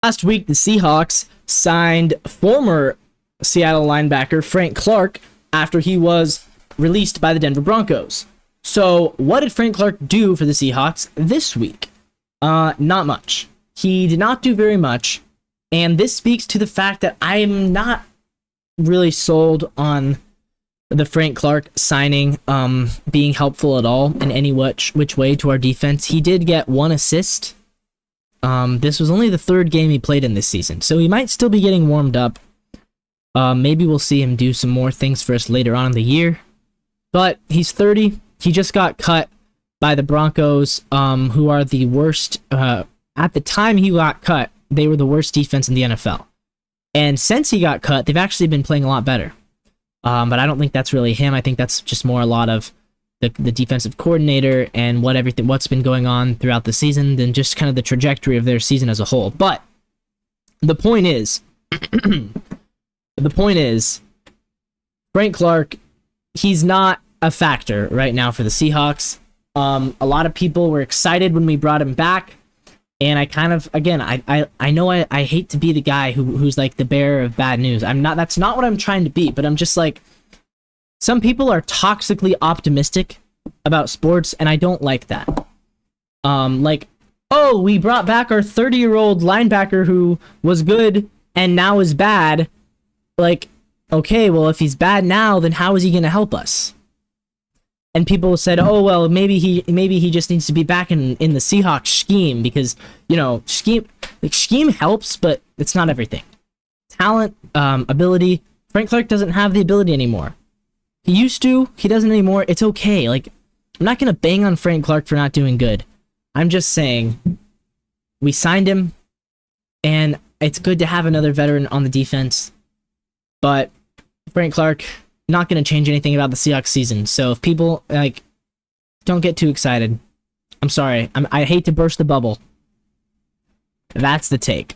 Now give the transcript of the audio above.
Last week, the Seahawks signed former Seattle linebacker Frank Clark after he was released by the Denver Broncos. So, what did Frank Clark do for the Seahawks this week? Not much. He did not do very much, and this speaks to the fact that I'm not really sold on the Frank Clark signing being helpful at all in any which way to our defense. He did get one assist. This was only the third game he played in this season, so he might still be getting warmed up. Maybe we'll see him do some more things for us later on in the year. But he's 30. He just got cut by the Broncos, who are the worst. At the time he got cut, they were the worst defense in the NFL. And since he got cut, they've actually been playing a lot better. But I don't think that's really him. I think that's just more a lot of the defensive coordinator and what's been going on throughout the season than just kind of the trajectory of their season as a whole. But the point is, Frank Clark, he's not a factor right now for the Seahawks. A lot of people were excited when we brought him back, and I kind of, again, I know I hate to be the guy who's like the bearer of bad news. That's not what I'm trying to be, but I'm just like, some people are toxically optimistic about sports, and I don't like that. Like, oh, we brought back our 30-year-old linebacker who was good and now is bad. Like, okay, well, if he's bad now, then how is he going to help us? And people said, oh, well, maybe he just needs to be back in the Seahawks scheme because, scheme helps, but it's not everything. Talent, ability. Frank Clark doesn't have the ability anymore. He used to. He doesn't anymore. It's okay. Like, I'm not going to bang on Frank Clark for not doing good. I'm just saying we signed him, and it's good to have another veteran on the defense. But Frank Clark, not going to change anything about the Seahawks season. So if people, don't get too excited. I'm sorry. I hate to burst the bubble. That's the take.